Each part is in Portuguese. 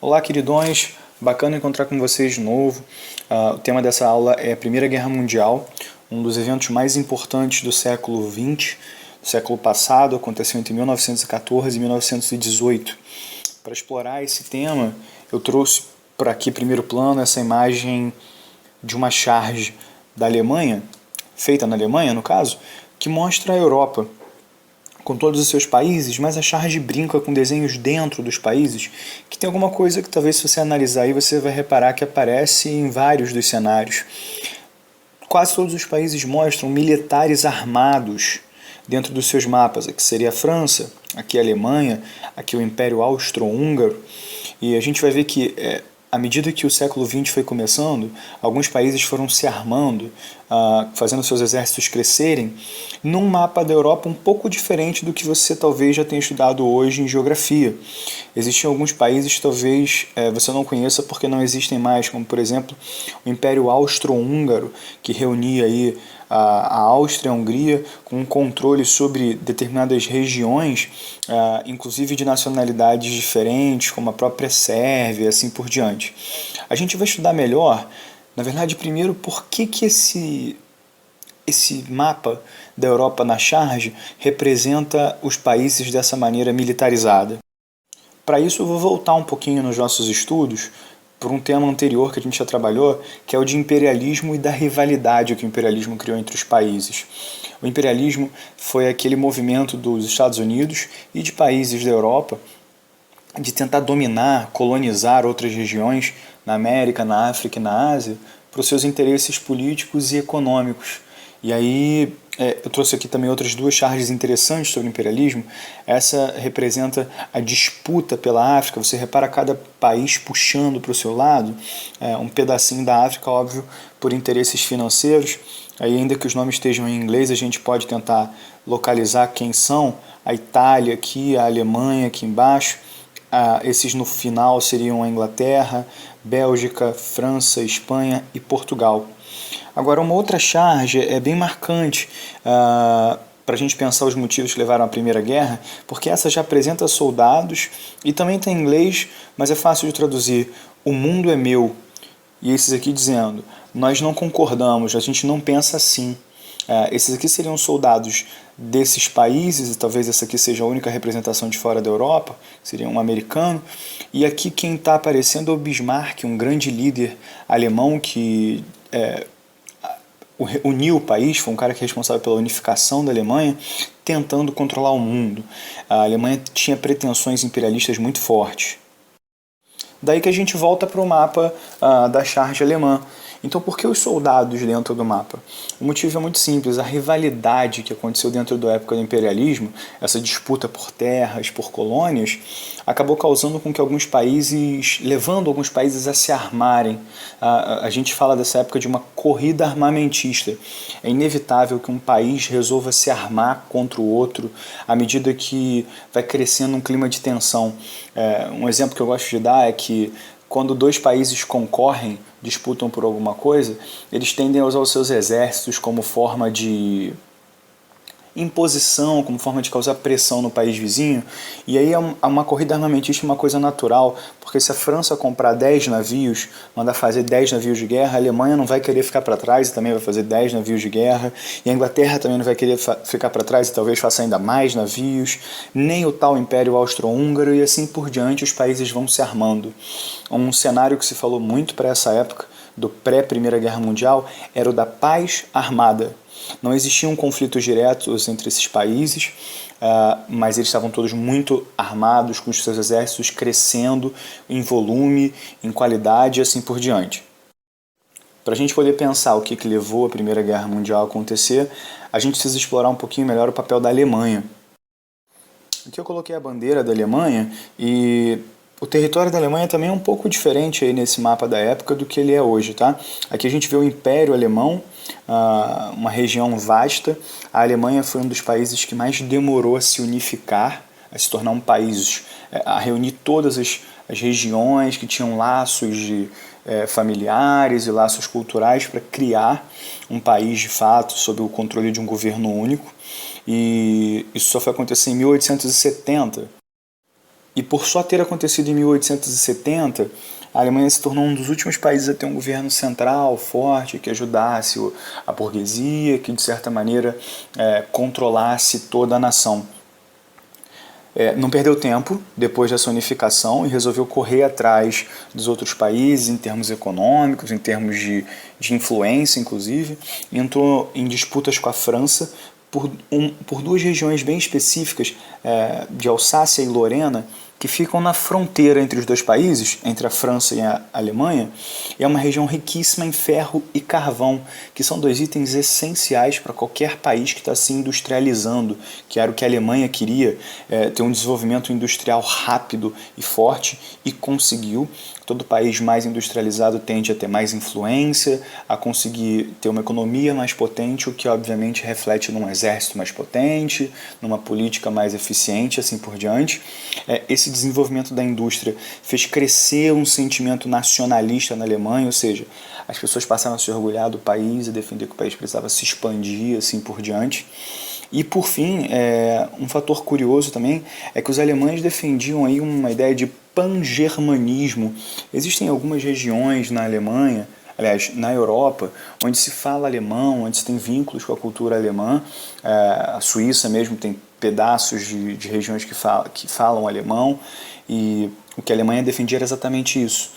Olá, queridões, bacana encontrar com vocês de novo. O tema dessa aula é a Primeira Guerra Mundial, um dos eventos mais importantes do século XX, do século passado, aconteceu entre 1914 e 1918. Para explorar esse tema, eu trouxe para aqui, primeiro plano, essa imagem de uma charge da Alemanha, feita na Alemanha, no caso, que mostra a Europa com todos os seus países, mas a charge brinca com desenhos dentro dos países, que tem alguma coisa que talvez se você analisar aí você vai reparar que aparece em vários dos cenários. Quase todos os países mostram militares armados dentro dos seus mapas. Aqui seria a França, aqui a Alemanha, aqui o Império Austro-Húngaro, e a gente vai ver que à medida que o século XX foi começando, alguns países foram se armando, fazendo seus exércitos crescerem, num mapa da Europa um pouco diferente do que você talvez já tenha estudado hoje em geografia. Existem alguns países que talvez você não conheça porque não existem mais, como por exemplo o Império Austro-Húngaro, que reunia aí a Áustria e a Hungria com um controle sobre determinadas regiões, inclusive de nacionalidades diferentes, como a própria Sérvia e assim por diante. A gente vai estudar melhor, na verdade, primeiro, por que esse mapa da Europa na charge representa os países dessa maneira militarizada. Para isso eu vou voltar um pouquinho nos nossos estudos por um tema anterior que a gente já trabalhou, que é o de imperialismo e da rivalidade que o imperialismo criou entre os países. O imperialismo foi aquele movimento dos Estados Unidos e de países da Europa de tentar dominar, colonizar outras regiões na América, na África e na Ásia para os seus interesses políticos e econômicos. E aí eu trouxe aqui também outras duas charges interessantes sobre o imperialismo. Essa representa a disputa pela África. Você repara cada país puxando para o seu lado um pedacinho da África, óbvio, por interesses financeiros. Aí, ainda que os nomes estejam em inglês, a gente pode tentar localizar quem são. A Itália aqui, a Alemanha aqui embaixo. Esses no final seriam a Inglaterra, Bélgica, França, Espanha e Portugal. Agora, uma outra charge é bem marcante para a gente pensar os motivos que levaram à Primeira Guerra, porque essa já apresenta soldados e também está em inglês, mas é fácil de traduzir. O mundo é meu. E esses aqui dizendo, nós não concordamos, a gente não pensa assim. Esses aqui seriam soldados desses países, e talvez essa aqui seja a única representação de fora da Europa, seria um americano. E aqui quem está aparecendo é o Bismarck, um grande líder alemão que uniu o país, foi um cara que é responsável pela unificação da Alemanha, tentando controlar o mundo. A Alemanha tinha pretensões imperialistas muito fortes. Daí que a gente volta para o mapa da charge alemã. Então, por que os soldados dentro do mapa? O motivo é muito simples. A rivalidade que aconteceu dentro da época do imperialismo, essa disputa por terras, por colônias, acabou causando com que levando alguns países a se armarem. A gente fala dessa época de uma corrida armamentista. É inevitável que um país resolva se armar contra o outro à medida que vai crescendo um clima de tensão. Um exemplo que eu gosto de dar é que quando dois países concorrem, disputam por alguma coisa, eles tendem a usar os seus exércitos como forma de imposição, como forma de causar pressão no país vizinho, e aí uma corrida armamentista é uma coisa natural, porque se a França comprar 10 navios, mandar fazer 10 navios de guerra, a Alemanha não vai querer ficar para trás e também vai fazer 10 navios de guerra, e a Inglaterra também não vai querer ficar para trás e talvez faça ainda mais navios, nem o tal Império Austro-Húngaro, e assim por diante os países vão se armando. Um cenário que se falou muito para essa época, do pré-Primeira Guerra Mundial, era o da paz armada. Não existiam conflitos diretos entre esses países, mas eles estavam todos muito armados, com os seus exércitos crescendo em volume, em qualidade e assim por diante. Para a gente poder pensar o que levou a Primeira Guerra Mundial a acontecer, a gente precisa explorar um pouquinho melhor o papel da Alemanha. Aqui eu coloquei a bandeira da Alemanha e o território da Alemanha também é um pouco diferente aí nesse mapa da época do que ele é hoje, tá? Aqui a gente vê o Império Alemão, uma região vasta. A Alemanha foi um dos países que mais demorou a se unificar, a se tornar um país, a reunir todas as regiões que tinham laços familiares e laços culturais para criar um país de fato sob o controle de um governo único. E isso só foi acontecer em 1870. E por só ter acontecido em 1870, a Alemanha se tornou um dos últimos países a ter um governo central forte, que ajudasse a burguesia, que de certa maneira controlasse toda a nação. Não perdeu tempo depois dessa unificação e resolveu correr atrás dos outros países em termos econômicos, em termos de influência, inclusive, e entrou em disputas com a França por duas regiões bem específicas, de Alsácia e Lorena, que ficam na fronteira entre os dois países, entre a França e a Alemanha, e é uma região riquíssima em ferro e carvão, que são dois itens essenciais para qualquer país que está se industrializando, que era o que a Alemanha queria, ter um desenvolvimento industrial rápido e forte, e conseguiu. Todo país mais industrializado tende a ter mais influência, a conseguir ter uma economia mais potente, o que obviamente reflete num exército mais potente, numa política mais eficiente, assim por diante. Esse desenvolvimento da indústria fez crescer um sentimento nacionalista na Alemanha, ou seja, as pessoas passaram a se orgulhar do país e defender que o país precisava se expandir, assim por diante. E por fim, um fator curioso também é que os alemães defendiam aí uma ideia de pan-germanismo. Existem algumas regiões na Alemanha, aliás, na Europa, onde se fala alemão, onde se tem vínculos com a cultura alemã. A Suíça mesmo tem pedaços de regiões que falam alemão, e o que a Alemanha defendia era exatamente isso.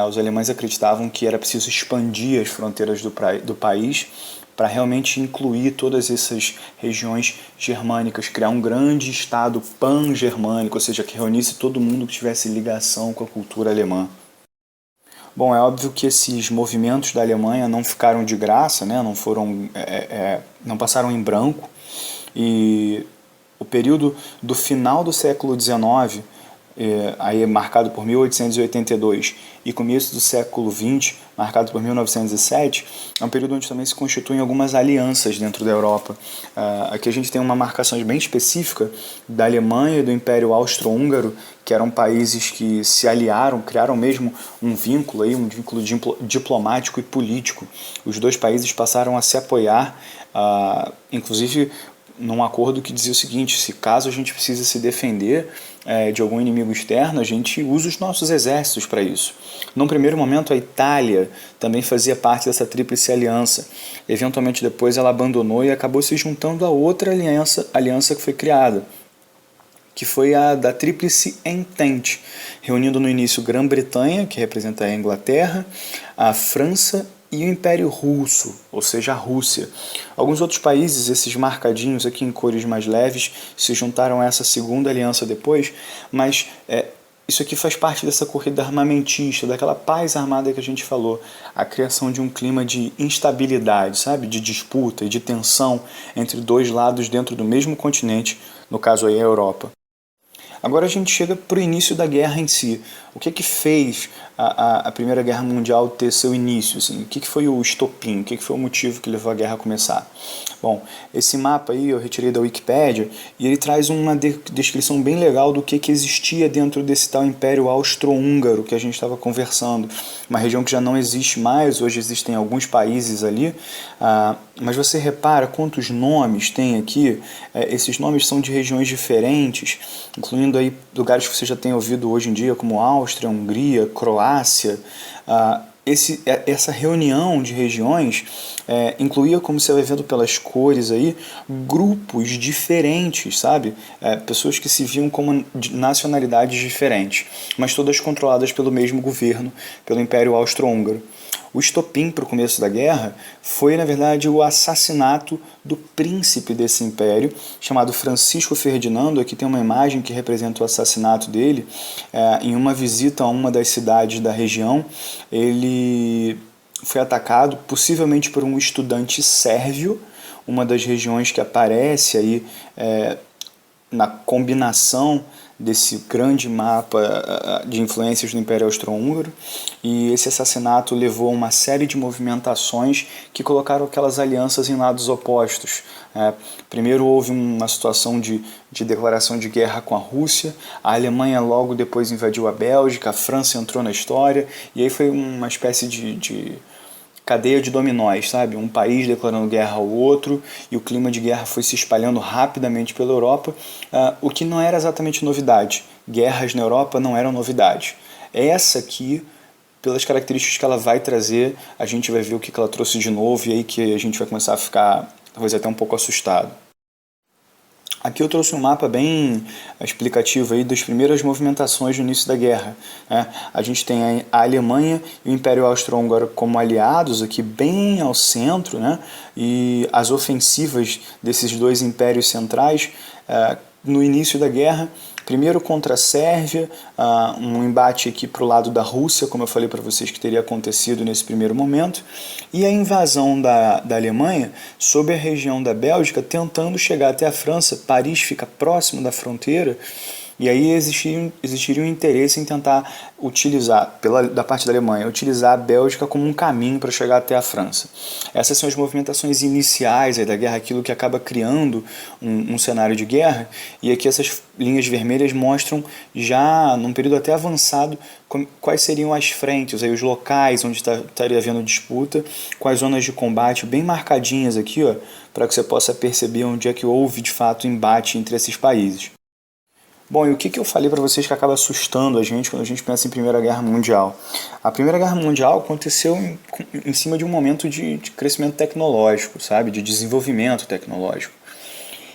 Os alemães acreditavam que era preciso expandir as fronteiras do país para realmente incluir todas essas regiões germânicas, criar um grande estado pan-germânico, ou seja, que reunisse todo mundo que tivesse ligação com a cultura alemã. Bom, é óbvio que esses movimentos da Alemanha não ficaram de graça, né? Não passaram em branco, e o período do final do século XIX, aí marcado por 1882, e começo do século XX, marcado por 1907, é um período onde também se constituem algumas alianças dentro da Europa. Aqui a gente tem uma marcação bem específica da Alemanha e do Império Austro-Húngaro, que eram países que se aliaram, criaram mesmo um vínculo diplomático e político. Os dois países passaram a se apoiar, inclusive num acordo que dizia o seguinte: se caso a gente precise se defender de algum inimigo externo, a gente usa os nossos exércitos para isso. Num primeiro momento, a Itália também fazia parte dessa tríplice aliança. Eventualmente depois ela abandonou e acabou se juntando a outra aliança que foi criada, que foi a da Tríplice Entente, reunindo no início Grã-Bretanha, que representa a Inglaterra, a França e o Império Russo, ou seja, a Rússia. Alguns outros países, esses marcadinhos aqui em cores mais leves, se juntaram a essa segunda aliança depois, mas isso aqui faz parte dessa corrida armamentista, daquela paz armada que a gente falou, a criação de um clima de instabilidade, sabe, de disputa e de tensão entre dois lados dentro do mesmo continente, no caso aí a Europa. Agora a gente chega para o início da guerra em si. O que fez a Primeira Guerra Mundial ter seu início? Assim? O que foi o estopim? O que foi o motivo que levou a guerra a começar? Bom, esse mapa aí eu retirei da Wikipédia e ele traz uma descrição bem legal do que existia dentro desse tal Império Austro-Húngaro que a gente estava conversando. Uma região que já não existe mais, hoje existem alguns países ali, mas você repara quantos nomes tem aqui. Esses nomes são de regiões diferentes, incluindo aí lugares que você já tem ouvido hoje em dia, como Áustria, Hungria, Croácia. Essa reunião de regiões incluía, como você vai vendo pelas cores aí, grupos diferentes, sabe? Pessoas que se viam como nacionalidades diferentes, mas todas controladas pelo mesmo governo, pelo Império Austro-Húngaro. O estopim para o começo da guerra foi, na verdade, o assassinato do príncipe desse império, chamado Francisco Ferdinando. Aqui tem uma imagem que representa o assassinato dele. Em uma visita a uma das cidades da região, ele foi atacado, possivelmente por um estudante sérvio, uma das regiões que aparece aí na combinação desse grande mapa de influências do Império Austro-Húngaro, e esse assassinato levou a uma série de movimentações que colocaram aquelas alianças em lados opostos. Primeiro houve uma situação de declaração de guerra com a Rússia, a Alemanha logo depois invadiu a Bélgica, a França entrou na história, e aí foi uma espécie de cadeia de dominóis, sabe? Um país declarando guerra ao outro, e o clima de guerra foi se espalhando rapidamente pela Europa, o que não era exatamente novidade guerras na Europa não eram novidade. Essa aqui, pelas características que ela vai trazer, a gente vai ver o que ela trouxe de novo e aí que a gente vai começar a ficar talvez até um pouco assustado. Aqui eu trouxe um mapa bem explicativo aí das primeiras movimentações no início da guerra, né? A gente tem a Alemanha e o Império Austro-Húngaro como aliados aqui bem ao centro, né? E as ofensivas desses dois impérios centrais no início da guerra. Primeiro contra a Sérvia, um embate aqui para o lado da Rússia, como eu falei para vocês que teria acontecido nesse primeiro momento, e a invasão da Alemanha sobre a região da Bélgica, tentando chegar até a França. Paris fica próximo da fronteira, e aí existiria um interesse em tentar utilizar, da parte da Alemanha, utilizar a Bélgica como um caminho para chegar até a França. Essas são as movimentações iniciais aí da guerra, aquilo que acaba criando um cenário de guerra, e aqui essas linhas vermelhas mostram já, num período até avançado, quais seriam as frentes, aí os locais onde estaria havendo disputa, com as zonas de combate bem marcadinhas aqui, para que você possa perceber onde é que houve de fato embate entre esses países. Bom, e o que eu falei para vocês que acaba assustando a gente quando a gente pensa em Primeira Guerra Mundial? A Primeira Guerra Mundial aconteceu em cima de um momento de crescimento tecnológico, sabe? De desenvolvimento tecnológico.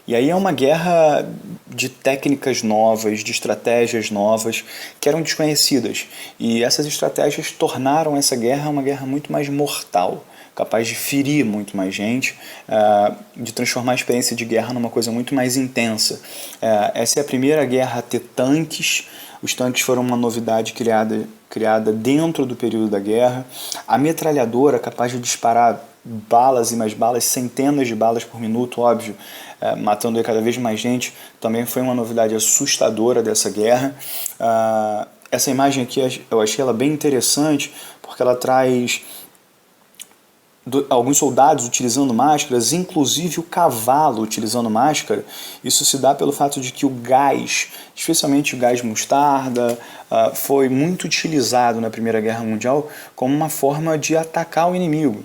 E aí é uma guerra de técnicas novas, de estratégias novas, que eram desconhecidas. E essas estratégias tornaram essa guerra uma guerra muito mais mortal, capaz de ferir muito mais gente, de transformar a experiência de guerra numa coisa muito mais intensa. Essa é a primeira guerra a ter tanques. Os tanques foram uma novidade criada dentro do período da guerra. A metralhadora, capaz de disparar balas e mais balas, centenas de balas por minuto, óbvio, matando cada vez mais gente, também foi uma novidade assustadora dessa guerra. Essa imagem aqui eu achei ela bem interessante, porque ela traz alguns soldados utilizando máscaras, inclusive o cavalo utilizando máscara. Isso se dá pelo fato de que o gás, especialmente o gás mostarda, foi muito utilizado na Primeira Guerra Mundial como uma forma de atacar o inimigo.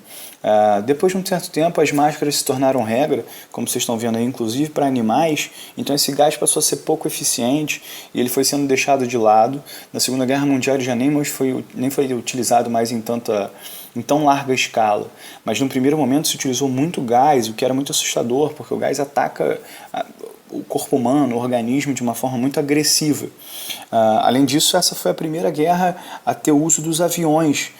Depois de um certo tempo, as máscaras se tornaram regra, como vocês estão vendo aí, inclusive para animais. Então esse gás passou a ser pouco eficiente e ele foi sendo deixado de lado. Na Segunda Guerra Mundial ele já nem foi utilizado mais em tão larga escala. Mas no primeiro momento se utilizou muito gás, o que era muito assustador, porque o gás ataca o corpo humano, o organismo, de uma forma muito agressiva. Além disso, essa foi a primeira guerra a ter o uso dos aviões.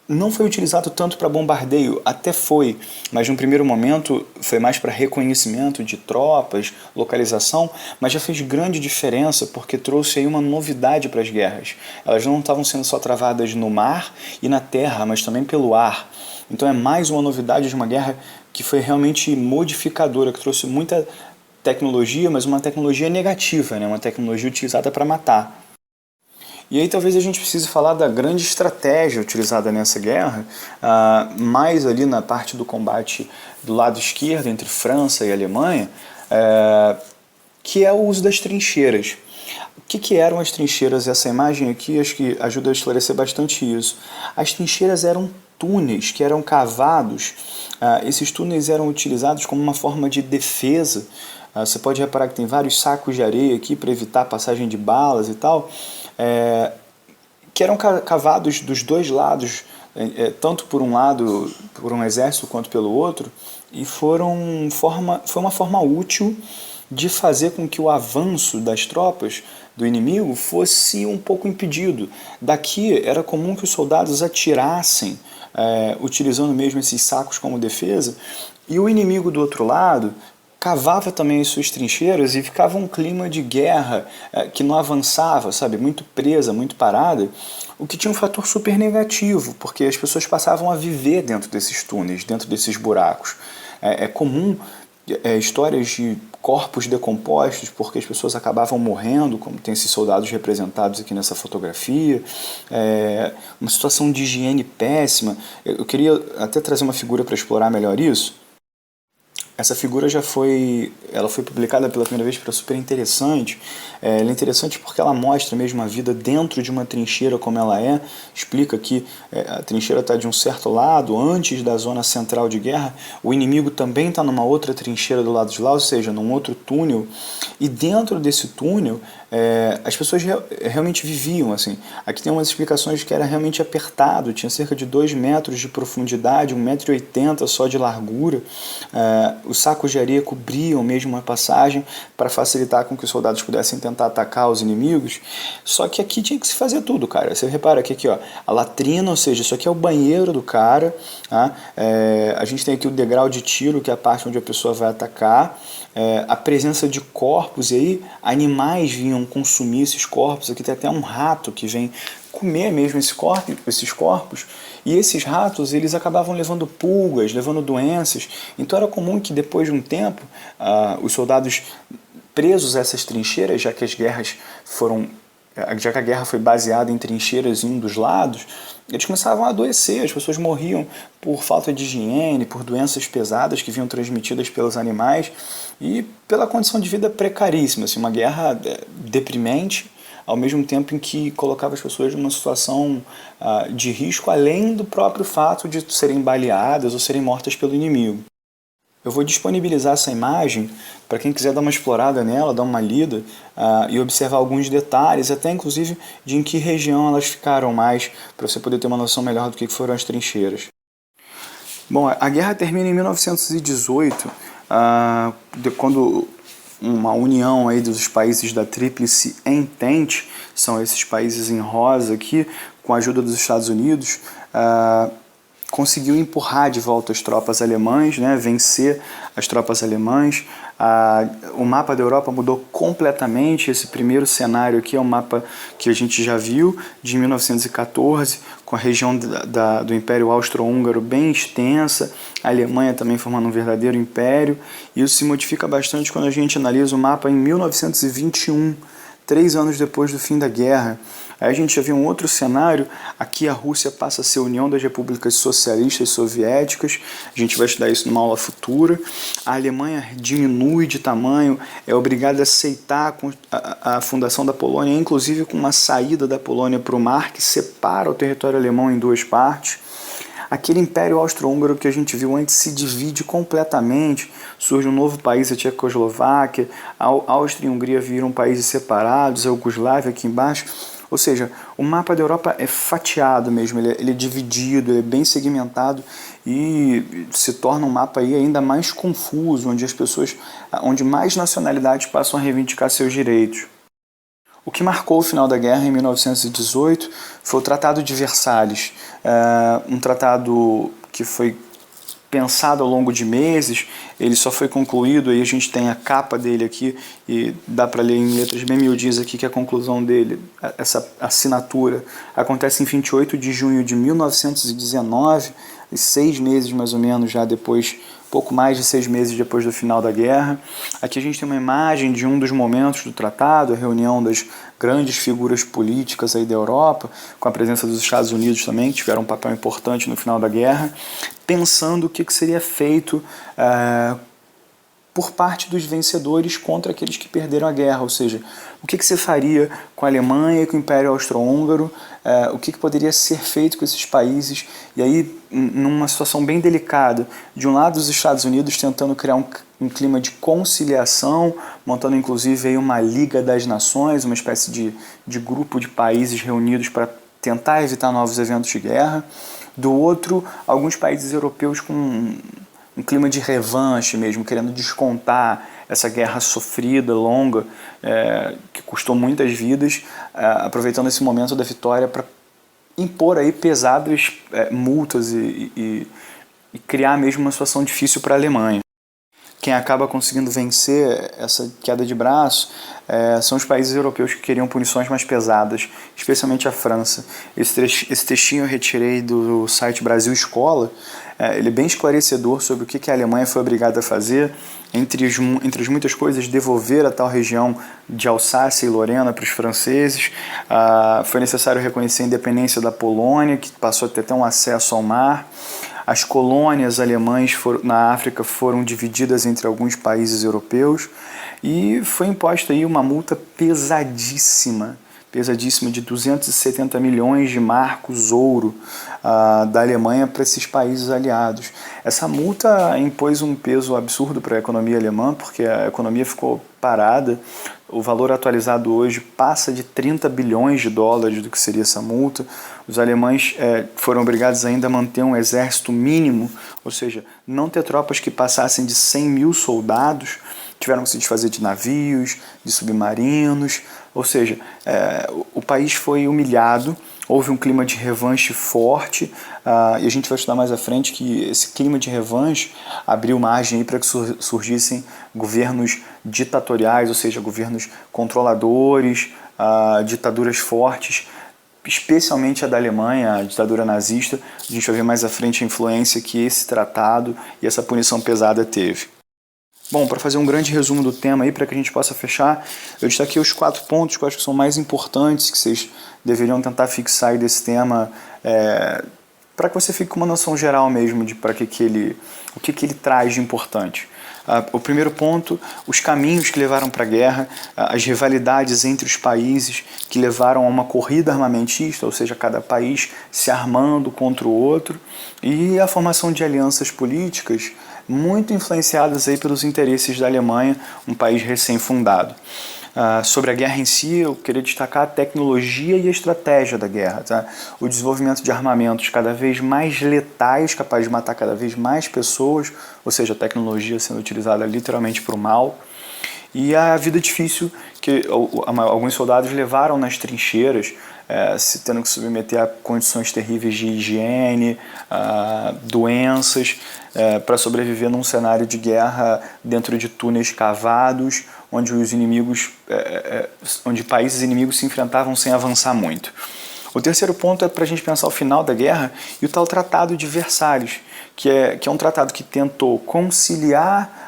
Não foi utilizado tanto para bombardeio, até foi, mas no primeiro momento foi mais para reconhecimento de tropas, localização, mas já fez grande diferença porque trouxe aí uma novidade para as guerras. Elas não estavam sendo só travadas no mar e na terra, mas também pelo ar. Então é mais uma novidade de uma guerra que foi realmente modificadora, que trouxe muita tecnologia, mas uma tecnologia negativa, né? Uma tecnologia utilizada para matar. E aí talvez a gente precise falar da grande estratégia utilizada nessa guerra, mais ali na parte do combate do lado esquerdo, entre França e Alemanha, que é o uso das trincheiras. O que eram as trincheiras? Essa imagem aqui acho que ajuda a esclarecer bastante isso. As trincheiras eram túneis que eram cavados. Esses túneis eram utilizados como uma forma de defesa. Você pode reparar que tem vários sacos de areia aqui para evitar a passagem de balas e tal, que eram cavados dos dois lados, tanto por um lado, por um exército, quanto pelo outro, e foi uma forma útil de fazer com que o avanço das tropas do inimigo fosse um pouco impedido. Daqui era comum que os soldados atirassem, utilizando mesmo esses sacos como defesa, e o inimigo do outro lado cavava também as suas trincheiras e ficava um clima de guerra que não avançava, sabe, muito presa, muito parada, o que tinha um fator super negativo, porque as pessoas passavam a viver dentro desses túneis, dentro desses buracos. É comum histórias de corpos decompostos, porque as pessoas acabavam morrendo, como tem esses soldados representados aqui nessa fotografia, uma situação de higiene péssima. Eu queria até trazer uma figura para explorar melhor isso. Essa figura ela foi publicada pela primeira vez, para super interessante. Ela é interessante porque ela mostra mesmo a vida dentro de uma trincheira como ela é. Explica que a trincheira está de um certo lado, antes da zona central de guerra. O inimigo também está numa outra trincheira do lado de lá, ou seja, num outro túnel. E dentro desse túnel as pessoas realmente viviam assim. Aqui tem umas explicações que era realmente apertado, tinha cerca de 2 metros de profundidade, 1,80 m só de largura. Os sacos de areia cobriam mesmo a passagem para facilitar com que os soldados pudessem tentar atacar os inimigos. Só que aqui tinha que se fazer tudo, cara. Você repara que aqui, ó, a latrina, ou seja, isso aqui é o banheiro do cara. Tá? A gente tem aqui o degrau de tiro, que é a parte onde a pessoa vai atacar. A presença de corpos, e aí animais vinham consumir esses corpos. Aqui tem até um rato que vem comer mesmo esses corpos, e esses ratos eles acabavam levando pulgas, levando doenças. Então era comum que depois de um tempo os soldados presos a essas trincheiras, já que a guerra foi baseada em trincheiras em um dos lados, eles começavam a adoecer, as pessoas morriam por falta de higiene, por doenças pesadas que vinham transmitidas pelos animais e pela condição de vida precaríssima, assim, uma guerra deprimente, ao mesmo tempo em que colocava as pessoas numa situação de risco, além do próprio fato de serem baleadas ou serem mortas pelo inimigo. Eu vou disponibilizar essa imagem para quem quiser dar uma explorada nela, dar uma lida e observar alguns detalhes, até inclusive de em que região elas ficaram mais, para você poder ter uma noção melhor do que foram as trincheiras. Bom, a guerra termina em 1918, quando uma união aí dos países da Tríplice Entente, são esses países em rosa aqui, com a ajuda dos Estados Unidos, conseguiu empurrar de volta as tropas alemãs, né, vencer as tropas alemãs. O mapa da Europa mudou completamente. Esse primeiro cenário aqui é um mapa que a gente já viu, de 1914, com a região do Império Austro-Húngaro bem extensa, a Alemanha também formando um verdadeiro império. Isso se modifica bastante quando a gente analisa o mapa em 1921, 3 anos depois do fim da guerra. Aí a gente já viu um outro cenário. Aqui a Rússia passa a ser a União das Repúblicas Socialistas Soviéticas. A gente vai estudar isso numa aula futura. A Alemanha diminui de tamanho, é obrigada a aceitar a fundação da Polônia, inclusive com uma saída da Polônia para o mar, que separa o território alemão em 2 partes. Aquele Império Austro-Húngaro que a gente viu antes se divide completamente, surge um novo país, a Tchecoslováquia, a Áustria e a Hungria viram países separados, a Iugoslávia aqui embaixo. Ou seja, o mapa da Europa é fatiado mesmo, ele é dividido, ele é bem segmentado e se torna um mapa aí ainda mais confuso, onde mais nacionalidades passam a reivindicar seus direitos. O que marcou o final da guerra em 1918 foi o Tratado de Versalhes, um tratado que foi pensado ao longo de meses. Ele só foi concluído, aí a gente tem a capa dele aqui e dá para ler em letras bem miudinhas aqui que a conclusão dele, essa assinatura, acontece em 28 de junho de 1919, 6 meses mais ou menos já depois, pouco mais de 6 meses depois do final da guerra. Aqui a gente tem uma imagem de um dos momentos do tratado, a reunião das grandes figuras políticas aí da Europa, com a presença dos Estados Unidos também, que tiveram um papel importante no final da guerra, pensando o que seria feito por parte dos vencedores contra aqueles que perderam a guerra, ou seja, o que se faria com a Alemanha e com o Império Austro-Húngaro, o que poderia ser feito com esses países, e aí numa situação bem delicada, de um lado os Estados Unidos tentando criar um clima de conciliação, montando inclusive aí uma Liga das Nações, uma espécie de grupo de países reunidos para tentar evitar novos eventos de guerra, do outro alguns países europeus com um clima de revanche mesmo, querendo descontar essa guerra sofrida, longa, que custou muitas vidas, aproveitando esse momento da vitória para impor aí pesadas multas e criar mesmo uma situação difícil para a Alemanha. Quem acaba conseguindo vencer essa queda de braço são os países europeus que queriam punições mais pesadas, especialmente a França. Esse textinho eu retirei do site Brasil Escola. Ele é bem esclarecedor sobre o que a Alemanha foi obrigada a fazer, entre as muitas coisas, devolver a tal região de Alsácia e Lorena para os franceses. Foi necessário reconhecer a independência da Polônia, que passou a ter até um acesso ao mar. As colônias alemãs na África foram divididas entre alguns países europeus e foi imposta aí uma multa pesadíssima de 270 milhões de marcos ouro da Alemanha para esses países aliados. Essa multa impôs um peso absurdo para a economia alemã, porque a economia ficou parada, o valor atualizado hoje passa de 30 bilhões de dólares do que seria essa multa. Os alemães foram obrigados ainda a manter um exército mínimo, ou seja, não ter tropas que passassem de 100 mil soldados, tiveram que se desfazer de navios, de submarinos, ou seja, o país foi humilhado, houve um clima de revanche forte, e a gente vai estudar mais à frente que esse clima de revanche abriu margem para que surgissem governos ditatoriais, ou seja, governos controladores, ditaduras fortes, especialmente a da Alemanha, a ditadura nazista. A gente vai ver mais à frente a influência que esse tratado e essa punição pesada teve. Bom, para fazer um grande resumo do tema aí, para que a gente possa fechar, eu destaquei os 4 pontos que eu acho que são mais importantes, que vocês deveriam tentar fixar aí desse tema, para que você fique com uma noção geral mesmo de o que ele traz de importante. O primeiro ponto, os caminhos que levaram para a guerra, as rivalidades entre os países que levaram a uma corrida armamentista, ou seja, cada país se armando contra o outro, e a formação de alianças políticas muito influenciadas aí pelos interesses da Alemanha, um país recém-fundado. Sobre a guerra em si, eu queria destacar a tecnologia e a estratégia da guerra. Tá? O desenvolvimento de armamentos cada vez mais letais, capazes de matar cada vez mais pessoas, ou seja, a tecnologia sendo utilizada literalmente para o mal. E a vida difícil que alguns soldados levaram nas trincheiras, se tendo que submeter a condições terríveis de higiene, doenças, para sobreviver num cenário de guerra dentro de túneis cavados, onde os inimigos, onde países inimigos se enfrentavam sem avançar muito. O terceiro ponto é para a gente pensar o final da guerra e o tal Tratado de Versalhes, que é um tratado que tentou conciliar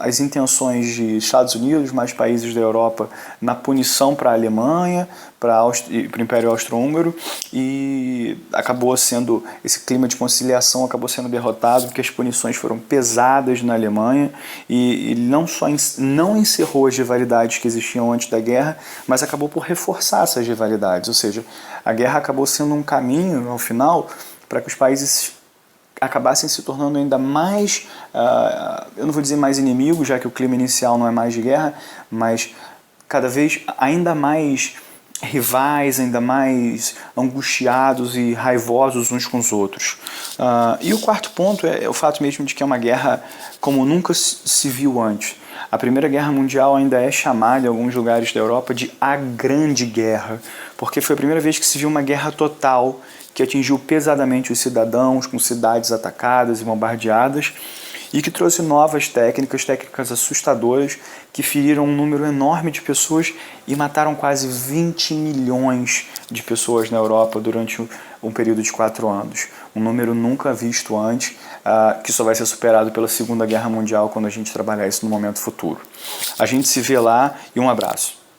as intenções de Estados Unidos, mais países da Europa, na punição para a Alemanha, para o Império Austro-Húngaro, e acabou sendo, esse clima de conciliação acabou sendo derrotado, porque as punições foram pesadas na Alemanha, e não só não encerrou as rivalidades que existiam antes da guerra, mas acabou por reforçar essas rivalidades, ou seja, a guerra acabou sendo um caminho, ao final, para que os países acabassem se tornando ainda mais, eu não vou dizer mais inimigos, já que o clima inicial não é mais de guerra, mas cada vez ainda mais rivais, ainda mais angustiados e raivosos uns com os outros. E o quarto ponto é o fato mesmo de que é uma guerra como nunca se viu antes. A Primeira Guerra Mundial ainda é chamada em alguns lugares da Europa de a Grande Guerra, porque foi a primeira vez que se viu uma guerra total que atingiu pesadamente os cidadãos, com cidades atacadas e bombardeadas, e que trouxe novas técnicas assustadoras, que feriram um número enorme de pessoas e mataram quase 20 milhões de pessoas na Europa durante um período de 4 anos. Um número nunca visto antes, que só vai ser superado pela Segunda Guerra Mundial quando a gente trabalhar isso no momento futuro. A gente se vê lá e um abraço.